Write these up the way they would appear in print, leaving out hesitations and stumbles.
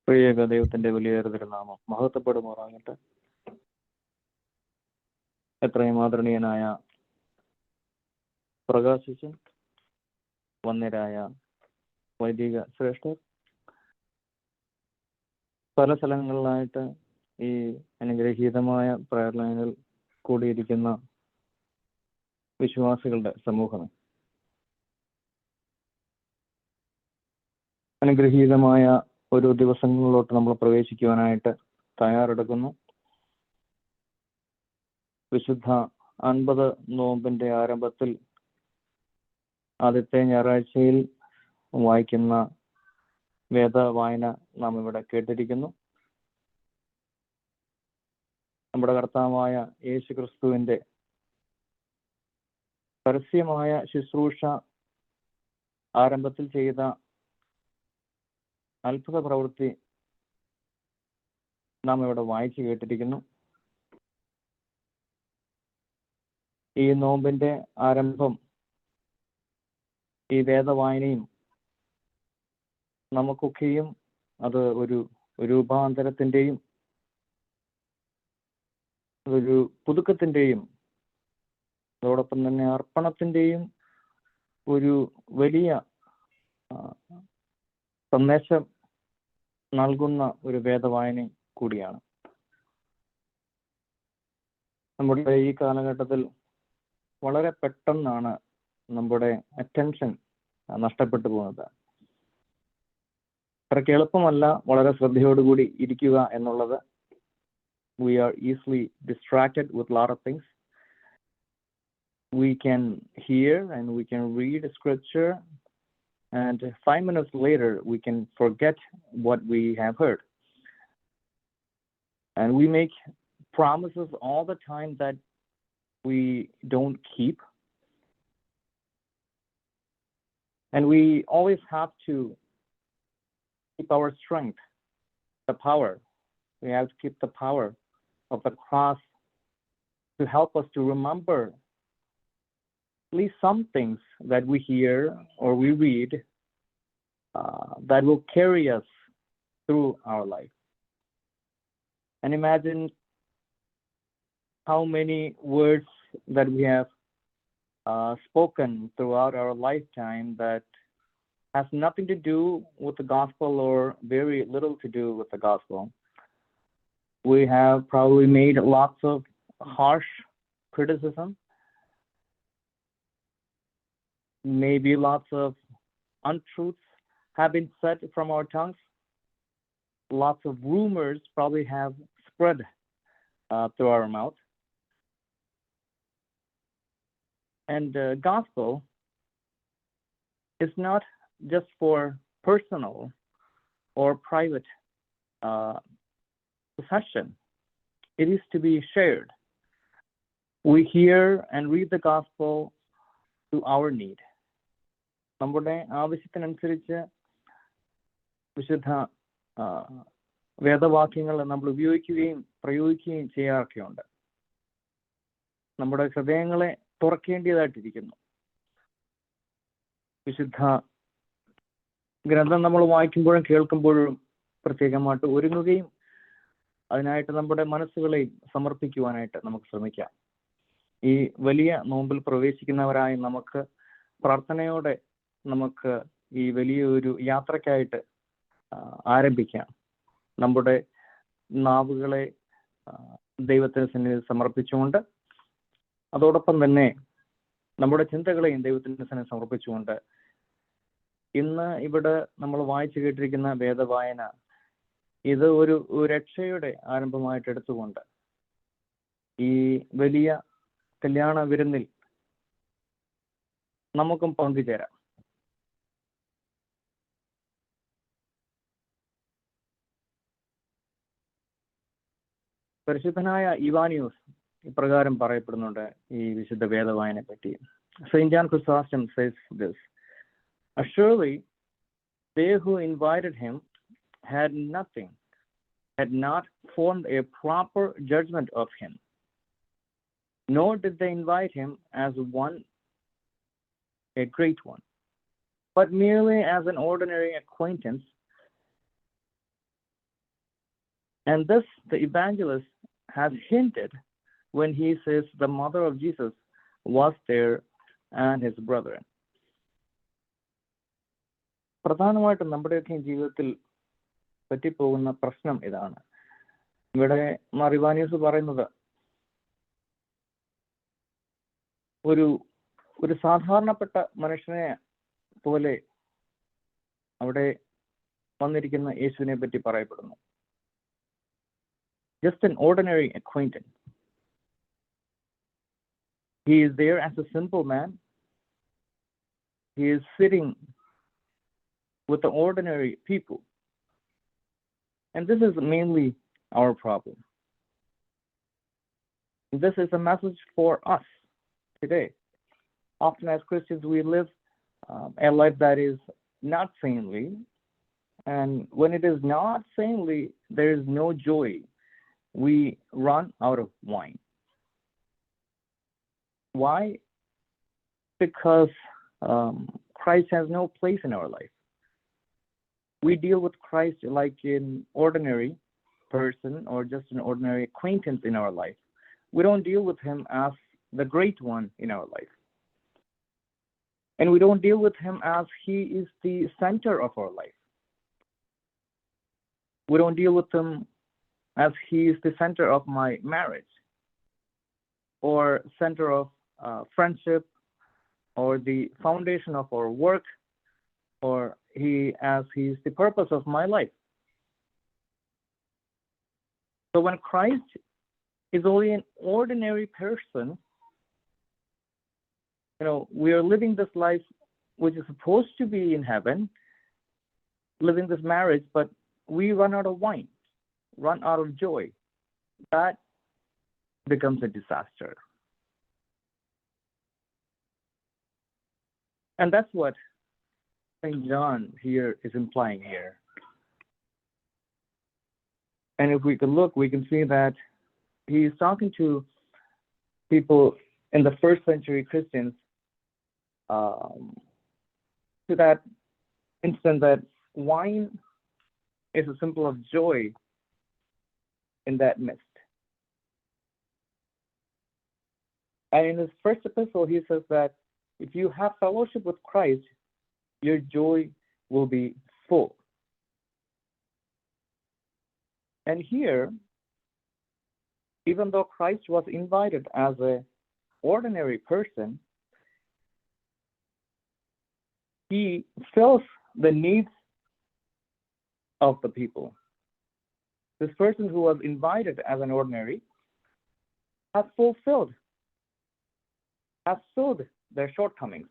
പ്രിയേക ദൈവത്തിന്റെ വലിയേറെ തിരുനാമം മഹത്വപ്പെടുമാറാകട്ടെ. എത്രയും ആദരണീയനായ പ്രകാശിച്ചൻ, വന്യരായ വൈദിക ശ്രേഷ്ഠർ, പല സ്ഥലങ്ങളിലായിട്ട് ഈ അനുഗ്രഹീതമായ പ്രയർ ലൈനിൽ കൂടിയിരിക്കുന്ന വിശ്വാസികളുടെ സമൂഹം, അനുഗ്രഹീതമായ ഒരു ദിവസങ്ങളിലോട്ട് നമ്മൾ പ്രവേശിക്കുവാനായിട്ട് തയ്യാറെടുക്കുന്നു. വിശുദ്ധ 50 നോമ്പിന്റെ ആരംഭത്തിൽ ആദ്യത്തെ ഞായറാഴ്ചയിൽ വായിക്കുന്ന വേദവായന നാം ഇവിടെ കേട്ടിരിക്കുന്നു. നമ്മുടെ കർത്താവായ യേശു ക്രിസ്തുവിന്റെ പരസ്യമായ ശുശ്രൂഷ ആരംഭത്തിൽ ചെയ്ത അത്ഭുത പ്രവൃത്തി നാം ഇവിടെ വായിച്ചു കേട്ടിരിക്കുന്നു. ഈ നോമ്പിന്റെ ആരംഭം, ഈ വേദവായനയും നമുക്കൊക്കെയും അത് ഒരു രൂപാന്തരത്തിന്റെയും ഒരു പുതുക്കത്തിന്റെയും അതോടൊപ്പം തന്നെ അർപ്പണത്തിന്റെയും ഒരു വലിയ സന്ദേശം നൽകുന്ന ഒരു വേദവായന കൂടിയാണ്. നമ്മുടെ ഈ കാലഘട്ടത്തിൽ വളരെ പെട്ടെന്നാണ് നമ്മുടെ അറ്റൻഷൻ നഷ്ടപ്പെട്ടു പോകുന്നത്. അത്രയ്ക്ക് എളുപ്പമല്ല വളരെ ശ്രദ്ധയോടുകൂടി ഇരിക്കുക എന്നുള്ളത്. We are easily distracted with a lot of things. We can hear and we can read scripture, and 5 minutes later we can forget what we have heard. And we make promises all the time that we don't keep. And we always have to keep our strength, the power. We have to keep the power of the cross to help us to remember at least some things that we hear or we read that will carry us through our life. And imagine how many words that we have spoken throughout our lifetime that has nothing to do with the gospel or very little to do with the gospel. We have probably made lots of harsh criticism, maybe lots of untruths have been said from our tongues. Lots of rumors probably have spread through our mouth. And the gospel is not just for personal or private possession. It is to be shared. We hear and read the gospel to our need. നമ്മുടെ ആവശ്യത്തിനനുസരിച്ച് വിശുദ്ധ വേദവാക്യങ്ങൾ നമ്മൾ ഉപയോഗിക്കുകയും പ്രയോഗിക്കുകയും ചെയ്യാറൊക്കെയുണ്ട്. നമ്മുടെ ഹൃദയങ്ങളെ തുറക്കേണ്ടതായിട്ടിരിക്കുന്നു. വിശുദ്ധ ഗ്രന്ഥം നമ്മൾ വായിക്കുമ്പോഴും കേൾക്കുമ്പോഴും പ്രത്യേകമായിട്ട് ഒരുങ്ങുകയും അതിനായിട്ട് നമ്മുടെ മനസ്സുകളെയും സമർപ്പിക്കുവാനായിട്ട് നമുക്ക് ശ്രമിക്കാം. ഈ വലിയ നോമ്പിൽ പ്രവേശിക്കുന്നവരായി നമുക്ക് പ്രാർത്ഥനയോടെ നമുക്ക് ഈ വലിയൊരു യാത്രയ്ക്കായിട്ട് ആരംഭിക്കാം. നമ്മുടെ നാവുകളെ ദൈവത്തിന് സന്നിധിയിൽ സമർപ്പിച്ചുകൊണ്ട്, അതോടൊപ്പം തന്നെ നമ്മുടെ ചിന്തകളെയും ദൈവത്തിന് സന്നിധിയിൽ സമർപ്പിച്ചുകൊണ്ട്, ഇന്ന് ഇവിടെ നമ്മൾ വായിച്ചു കേട്ടിരിക്കുന്ന വേദവായന ഇത് ഒരു രക്ഷയുടെ ആരംഭമായിട്ട് എടുത്തുകൊണ്ട് ഈ വലിയ കല്യാണ വിരുന്നിൽ നമുക്കും പങ്കുചേരാം. പരിശുദ്ധനായ ഇവാനിയോസ് ഇപ്രകാരം പറയപ്പെടുന്നുണ്ട് ഈ വിശുദ്ധ വേദവായനെ പറ്റി. Saint John Chrysostom says this: "Surely they who invited him had not formed a proper judgment of him, nor did they invite him as a great one, but merely as an ordinary acquaintance And this, the evangelist has hinted when he says the mother of Jesus was there and his brethren. പ്രധാനമായിട്ടും നമ്മുടെയൊക്കെ ജീവിതത്തിൽ പറ്റിപ്പോകുന്ന പ്രശ്നം ഇതാണ്. ഇവിടെ മറിവാനിയസ് പറയുന്നത് ഒരു സാധാരണപ്പെട്ട മനുഷ്യനെ പോലെ അവിടെ വന്നിരിക്കുന്ന യേശുവിനെ പറ്റി പറയപ്പെടുന്നു. Just an ordinary acquaintance. He is there as a simple man. He is sitting with the ordinary people. And this is mainly our problem. This is a message for us today. Often as Christians, we live a life that is not saintly. And when it is not saintly, there is no joy. We run out of wine. Why? Because Christ has no place in our life. We deal with Christ like an ordinary person or just an ordinary acquaintance in our life. We don't deal with him as the great one in our life. And we don't deal with him as he is the center of our life. We don't deal with him as he is the center of my marriage or center of friendship or the foundation of our work, or he is the purpose of my life. So when Christ is only an ordinary person, we are living this life which is supposed to be in heaven, living this marriage, but we run out of wine, run out of joy. That becomes a disaster. And that's what St. John here is implying here. And if we can look, we can see that he is talking to people in the first century Christians to that instant that wine is a symbol of joy in that midst. And in his first epistle, he says that if you have fellowship with Christ, your joy will be full. And here, even though Christ was invited as an ordinary person, he fills the needs of the people. This person who was invited as an ordinary has filled their shortcomings.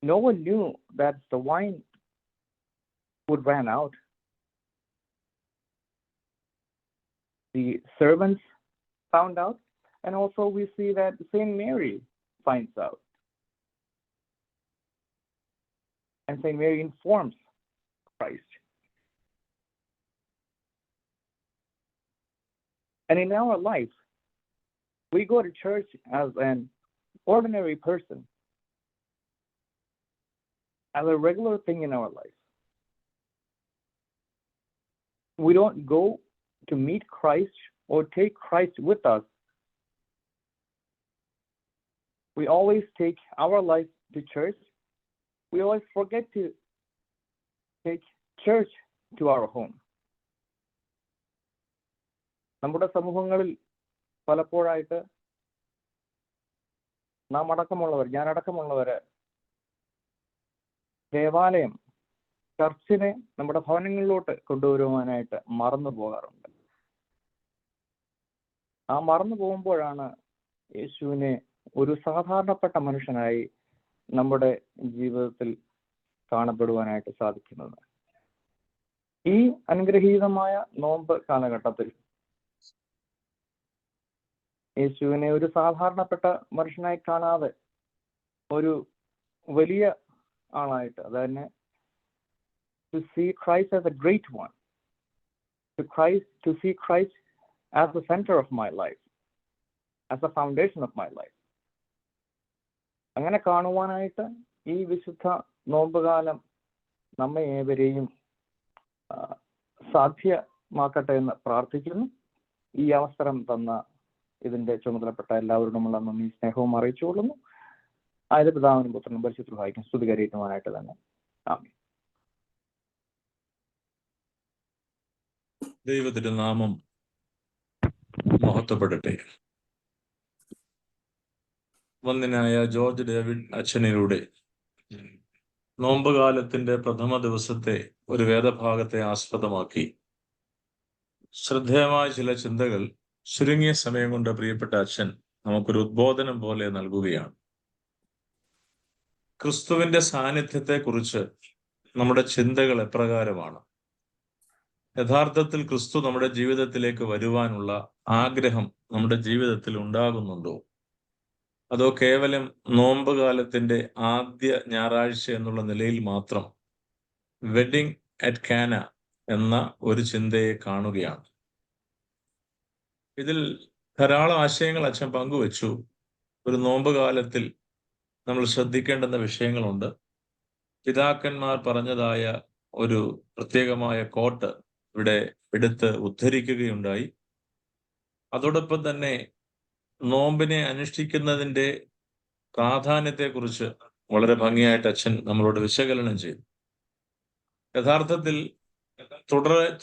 No one knew that the wine would run out. The servants found out, and also we see that Saint Mary finds out. And Saint Mary informs Christ. And in our life, we go to church as an ordinary person, as a regular thing in our life. We don't go to meet Christ or take Christ with us. We always take our life to church. We always forget to take church to our home. നമ്മുടെ സമൂഹങ്ങളിൽ പലപ്പോഴായിട്ട് ഞാനടക്കമുള്ളവര് ദേവാലയം, ചർച്ചിനെ നമ്മുടെ ഭവനങ്ങളിലോട്ട് കൊണ്ടുവരുവാനായിട്ട് മറന്നു പോകാറുണ്ട്. ആ മറന്നു പോകുമ്പോഴാണ് യേശുവിനെ ഒരു സാധാരണപ്പെട്ട മനുഷ്യനായി നമ്മുടെ ജീവിതത്തിൽ കാണപ്പെടുവാനായിട്ട് സാധിക്കുന്നത്. ഈ അനുഗ്രഹീതമായ നോമ്പ് കാലഘട്ടത്തിൽ യേശുവിനെ ഒരു സാധാരണപ്പെട്ട മനുഷ്യനായി കാണാതെ ഒരു വലിയ ആളായിട്ട്, അതായത് to see Christ as a great one, to see Christ as the center of my life, as the foundation of my life. അങ്ങനെ കാണുവാനായിട്ട് ഈ വിശുദ്ധ നോമ്പുകാലം നമ്മെ ഏവരെയും മാക്കട്ടെ എന്ന് പ്രാർത്ഥിക്കുന്നു. ഈ അവസരം തന്ന ഇതിന്റെ ചുമതലപ്പെട്ട എല്ലാവരോടുമുള്ള നന്ദി സ്നേഹവും അറിയിച്ചുകൊള്ളുന്നു. ആയത് പിതാവിനും പുത്രനും പരിശുദ്ധനും സ്തുതി കരയറ്റുവാനായിട്ട് തന്നെ. ആമേൻ. ദൈവത്തിന്റെ നാമം മഹത്വപ്പെടട്ടെ. വന്ദനായ ജോർജ് ഡേവിഡ് അച്ഛനിലൂടെ നോമ്പുകാലത്തിന്റെ പ്രഥമ ദിവസത്തെ ഒരു വേദഭാഗത്തെ ആസ്പദമാക്കി ശ്രദ്ധേയമായ ചില ചിന്തകൾ ചുരുങ്ങിയ സമയം കൊണ്ട് പ്രിയപ്പെട്ട അച്ഛൻ നമുക്കൊരു ഉദ്ബോധനം പോലെ നൽകുകയാണ്. ക്രിസ്തുവിന്റെ സാന്നിധ്യത്തെക്കുറിച്ച് നമ്മുടെ ചിന്തകൾ എപ്രകാരമാണ്? യഥാർത്ഥത്തിൽ ക്രിസ്തു നമ്മുടെ ജീവിതത്തിലേക്ക് വരുവാനുള്ള ആഗ്രഹം നമ്മുടെ ജീവിതത്തിൽ ഉണ്ടാകുന്നുണ്ടോ? അതോ കേവലം നോമ്പ് കാലത്തിന്റെ ആദ്യ ഞായറാഴ്ച എന്നുള്ള നിലയിൽ മാത്രം വെഡിങ് അറ്റ് കാന എന്ന ഒരു ചിന്തയെ കാണുകയാണ്? ഇതിൽ ധാരാളം ആശയങ്ങൾ അച്ഛൻ പങ്കുവച്ചു. ഒരു നോമ്പ് കാലത്തിൽ നമ്മൾ ശ്രദ്ധിക്കേണ്ടുന്ന വിഷയങ്ങളുണ്ട്. പിതാക്കന്മാർ പറഞ്ഞതായ ഒരു പ്രത്യേകമായ കോട്ട് ഇവിടെ എടുത്ത് ഉദ്ധരിക്കുകയുണ്ടായി. അതോടൊപ്പം തന്നെ നോമ്പിനെ അനുഷ്ഠിക്കുന്നതിൻ്റെ പ്രാധാന്യത്തെക്കുറിച്ച് വളരെ ഭംഗിയായിട്ട് അച്ഛൻ നമ്മളോട് വിശകലനം ചെയ്തു. യഥാർത്ഥത്തിൽ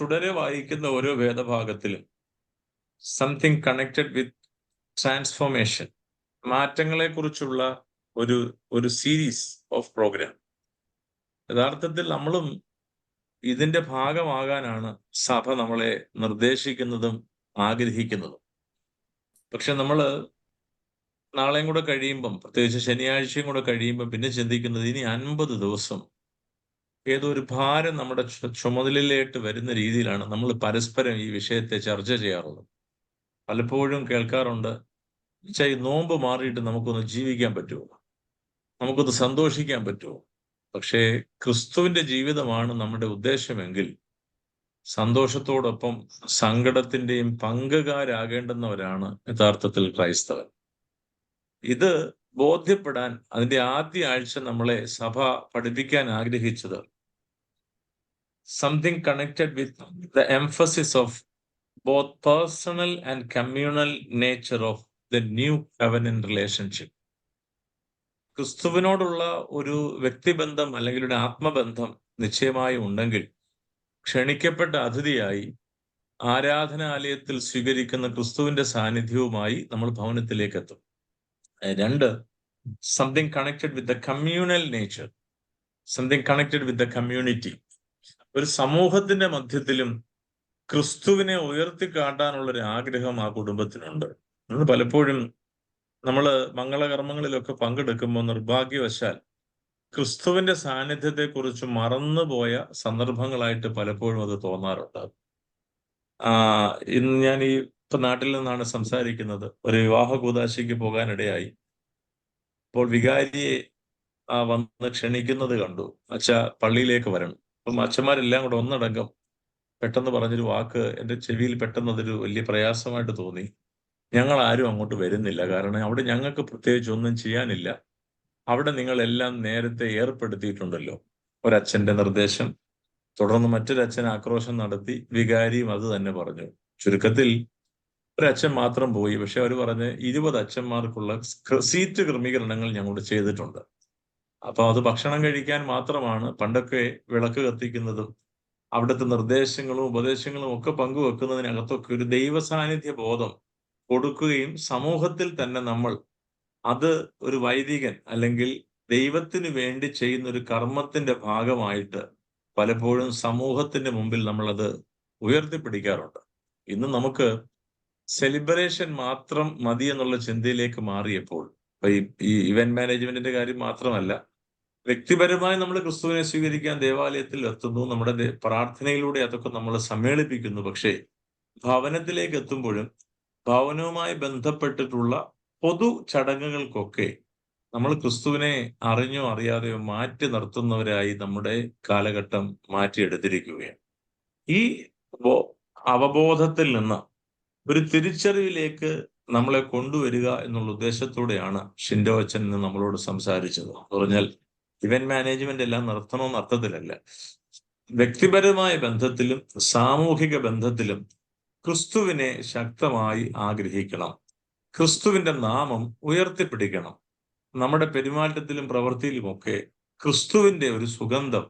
തുടരെ വായിക്കുന്ന ഓരോ വേദഭാഗത്തിലും സംതിങ് കണക്റ്റഡ് വിത്ത് ട്രാൻസ്ഫോർമേഷൻ, മാറ്റങ്ങളെക്കുറിച്ചുള്ള ഒരു സീരീസ് ഓഫ് പ്രോഗ്രാം. യഥാർത്ഥത്തിൽ നമ്മളും ഇതിന്റെ ഭാഗമാകാനാണ് സഭ നമ്മളെ നിർദ്ദേശിക്കുന്നതും ആഗ്രഹിക്കുന്നതും. പക്ഷെ നമ്മൾ നാളെയും കൂടെ കഴിയുമ്പം, പ്രത്യേകിച്ച് ശനിയാഴ്ചയും കൂടെ കഴിയുമ്പം പിന്നെ ചിന്തിക്കുന്നത് ഇനി 50 ദിവസം ഏതോ ഒരു ഭാരം നമ്മുടെ ചുമതലയിലേക്ക് വരുന്ന രീതിയിലാണ് നമ്മൾ പരസ്പരം ഈ വിഷയത്തെ ചർച്ച ചെയ്യാറുള്ളത്. പലപ്പോഴും കേൾക്കാറുണ്ട്, ഈ നോമ്പ് മാറിയിട്ട് നമുക്കൊന്ന് ജീവിക്കാൻ പറ്റുമോ, നമുക്കൊന്ന് സന്തോഷിക്കാൻ പറ്റുമോ? പക്ഷേ ക്രിസ്തുവിന്റെ ജീവിതമാണ് നമ്മുടെ ഉദ്ദേശമെങ്കിൽ സന്തോഷത്തോടൊപ്പം സങ്കടത്തിന്റെയും പങ്കുകാരാകേണ്ടുന്നവരാണ് യഥാർത്ഥത്തിൽ ക്രൈസ്തവൻ. ഇത് ബോധ്യപ്പെടാൻ അതിന്റെ ആദ്യ ആഴ്ച നമ്മളെ സഭ പഠിപ്പിക്കാൻ ആഗ്രഹിച്ചത് something connected with the emphasis of both personal and communal nature of the new covenant relationship. ക്രിസ്തുവിനോടുള്ള ഒരു വ്യക്തിബന്ധം അല്ലെങ്കിൽ ഒരു ആത്മബന്ധം നിശ്ചയമായും ഉണ്ടെങ്കിൽ ക്ഷണിക്കപ്പെട്ട അതിഥിയായി ആരാധനാലയത്തിൽ സ്വീകരിക്കുന്ന ക്രിസ്തുവിന്റെ സാന്നിധ്യവുമായി നമ്മൾ ഭവനത്തിലേക്ക് എത്തും. 2, something connected with the communal nature, something connected with the community. ഒരു സമൂഹത്തിന്റെ മധ്യത്തിലും ക്രിസ്തുവിനെ ഉയർത്തിക്കാട്ടാനുള്ള ഒരു ആഗ്രഹം ആ കുടുംബത്തിനുണ്ട്. നമ്മൾ പലപ്പോഴും മംഗളകർമ്മങ്ങളിലൊക്കെ പങ്കെടുക്കുമ്പോൾ നിർഭാഗ്യവശാൽ ക്രിസ്തുവിന്റെ സാന്നിധ്യത്തെക്കുറിച്ച് മറന്നുപോയ സന്ദർഭങ്ങളായിട്ട് പലപ്പോഴും അത് തോന്നാറുണ്ട്. ഇന്ന് ഞാൻ ഇപ്പൊ നാട്ടിൽ നിന്നാണ് സംസാരിക്കുന്നത്. ഒരു വിവാഹ കൂദാശയ്ക്ക് പോകാനിടയായി. അപ്പോൾ വികാരിയെ വന്ന് ക്ഷണിക്കുന്നത് കണ്ടു. അച്ഛ പള്ളിയിലേക്ക് വരണം. അപ്പം അച്ഛന്മാരെല്ലാം കൂടെ ഒന്നടങ്കം പെട്ടെന്ന് പറഞ്ഞൊരു വാക്ക് എൻ്റെ ചെവിയിൽ പെട്ടെന്ന് അതൊരു വലിയ പ്രയാസമായിട്ട് തോന്നി. ഞങ്ങൾ ആരും അങ്ങോട്ട് വരുന്നില്ല, കാരണം അവിടെ ഞങ്ങൾക്ക് പ്രത്യേകിച്ച് ഒന്നും ചെയ്യാനില്ല. അവിടെ നിങ്ങളെല്ലാം നേരത്തെ ഏർപ്പെടുത്തിയിട്ടുണ്ടല്ലോ. ഒരച്ഛന്റെ നിർദ്ദേശം, തുടർന്ന് മറ്റൊരച്ഛൻ ആക്രോശം നടത്തി, വികാരിയും അത് തന്നെ പറഞ്ഞു. ചുരുക്കത്തിൽ ഒരച്ഛൻ മാത്രം പോയി. പക്ഷെ അവർ പറഞ്ഞ് 20 അച്ഛന്മാർക്കുള്ള സീറ്റ് ക്രമീകരണങ്ങൾ ഞങ്ങളോട് ചെയ്തിട്ടുണ്ട്. അപ്പൊ അത് ഭക്ഷണം കഴിക്കാൻ മാത്രമാണ്. പണ്ടൊക്കെ വിളക്ക് കത്തിക്കുന്നതും അവിടുത്തെ നിർദ്ദേശങ്ങളും ഉപദേശങ്ങളും ഒക്കെ പങ്കുവെക്കുന്നതിനകത്തൊക്കെ ഒരു ദൈവ സാന്നിധ്യ ബോധം കൊടുക്കുകയും സമൂഹത്തിൽ തന്നെ നമ്മൾ അത് ഒരു വൈദികൻ അല്ലെങ്കിൽ ദൈവത്തിന് വേണ്ടി ചെയ്യുന്ന ഒരു കർമ്മത്തിന്റെ ഭാഗമായിട്ട് പലപ്പോഴും സമൂഹത്തിന്റെ മുമ്പിൽ നമ്മളത് ഉയർത്തിപ്പിടിക്കാറുണ്ട്. ഇന്ന് നമുക്ക് സെലിബ്രേഷൻ മാത്രം മതി എന്നുള്ള ചിന്തയിലേക്ക് മാറിയപ്പോൾ ഈ ഇവന്റ് മാനേജ്മെന്റിന്റെ കാര്യം മാത്രമല്ല, വ്യക്തിപരമായി നമ്മൾ ക്രിസ്തുവിനെ സ്വീകരിക്കാൻ ദേവാലയത്തിൽ എത്തുന്നു, നമ്മുടെ പ്രാർത്ഥനയിലൂടെ അതൊക്കെ നമ്മൾ സമ്മേളിപ്പിക്കുന്നു. പക്ഷേ ഭവനത്തിലേക്ക് എത്തുമ്പോഴും ഭവനവുമായി ബന്ധപ്പെട്ടിട്ടുള്ള പൊതു ചടങ്ങുകൾക്കൊക്കെ നമ്മൾ ക്രിസ്തുവിനെ അറിഞ്ഞോ അറിയാതെയോ മാറ്റി നിർത്തുന്നവരായി നമ്മുടെ കാലഘട്ടം മാറ്റിയെടുത്തിരിക്കുകയാണ്. ഈ അവബോധത്തിൽ നിന്ന് ഒരു തിരിച്ചറിവിലേക്ക് നമ്മളെ കൊണ്ടുവരിക എന്നുള്ള ഉദ്ദേശത്തോടെയാണ് ഷിൻഡോ അച്ഛൻ ഇന്ന് നമ്മളോട് സംസാരിച്ചത്. എന്ന് പറഞ്ഞാൽ ഇവന്റ് മാനേജ്മെന്റ് എല്ലാം നിർത്തണമെന്ന് അർത്ഥത്തിലല്ല. വ്യക്തിപരമായ ബന്ധത്തിലും സാമൂഹിക ബന്ധത്തിലും ക്രിസ്തുവിനെ ശക്തമായി ആഗ്രഹിക്കണം. ക്രിസ്തുവിന്റെ നാമം ഉയർത്തിപ്പിടിക്കണം. നമ്മുടെ പെരുമാറ്റത്തിലും പ്രവൃത്തിയിലുമൊക്കെ ക്രിസ്തുവിന്റെ ഒരു സുഗന്ധം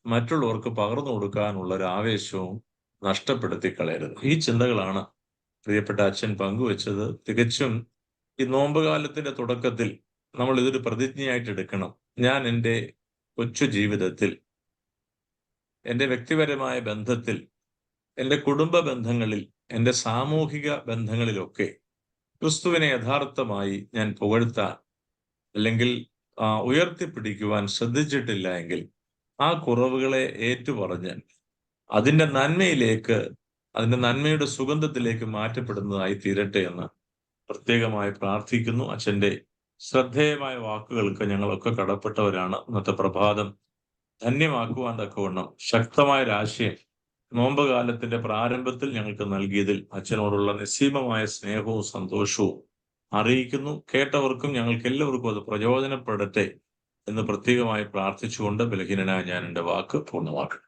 മറ്റുള്ളവർക്ക് പകർന്നു കൊടുക്കാനുള്ള ഒരു ആവേശവും നഷ്ടപ്പെടുത്തി കളയരുത്. ഈ ചിന്തകളാണ് പ്രിയപ്പെട്ട അച്ഛൻ പങ്കുവെച്ചത്. തികച്ചും ഈ നോമ്പുകാലത്തിന്റെ തുടക്കത്തിൽ നമ്മൾ ഇതൊരു പ്രതിജ്ഞയായിട്ട് എടുക്കണം. ഞാൻ എൻ്റെ കൊച്ചു ജീവിതത്തിൽ, എൻ്റെ വ്യക്തിപരമായ ബന്ധത്തിൽ, എൻ്റെ കുടുംബ ബന്ധങ്ങളിൽ, എൻ്റെ സാമൂഹിക ബന്ധങ്ങളിലൊക്കെ ക്രിസ്തുവിനെ യഥാർത്ഥമായി ഞാൻ പുകഴ്ത്താൻ അല്ലെങ്കിൽ ഉയർത്തിപ്പിടിക്കുവാൻ ശ്രദ്ധിച്ചിട്ടില്ല എങ്കിൽ ആ കുറവുകളെ ഏറ്റുപറഞ്ഞ് അതിൻ്റെ നന്മയിലേക്ക്, അതിൻ്റെ നന്മയുടെ സുഗന്ധത്തിലേക്ക് മാറ്റപ്പെടുന്നതായി തീരട്ടെ എന്ന് പ്രത്യേകമായി പ്രാർത്ഥിക്കുന്നു. അച്ഛൻ്റെ ശ്രദ്ധേയമായ വാക്കുകൾക്ക് ഞങ്ങളൊക്കെ കടപ്പെട്ടവരാണ്. ഇന്നത്തെ പ്രഭാതം ധന്യമാക്കുവാൻ തക്കവണ്ണം ശക്തമായ ഒരു ആശയം നോമ്പ് കാലത്തിന്റെ പ്രാരംഭത്തിൽ ഞങ്ങൾക്ക് നൽകിയതിൽ അച്ഛനോടുള്ള നിസ്സീമമായ സ്നേഹവും സന്തോഷവും അറിയിക്കുന്നു. കേട്ടവർക്കും ഞങ്ങൾക്ക് എല്ലാവർക്കും അത് പ്രയോജനപ്പെടട്ടെ എന്ന് പ്രത്യേകമായി പ്രാർത്ഥിച്ചുകൊണ്ട് ബലഹീനനായ ഞാൻ എൻ്റെ വാക്ക് പൂർണ്ണമാക്കും.